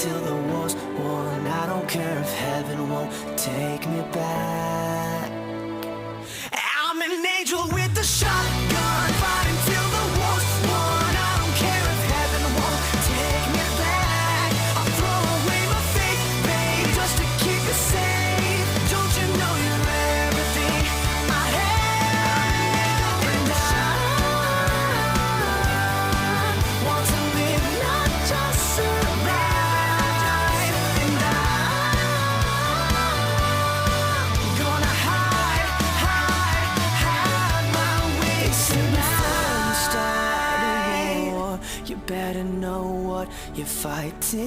till the war's won. I don't care if heaven won't take me back. I'm an angel with a shotgun, fighting till the war's won. I don't care if heaven won't take me back. I'll throw away my faith, babe, just to keep you safe. Don't you know you're everything I have? And I want to live, not just survive. And I'm gonna hide my way tonight. Before you start a war, you better know what you're fighting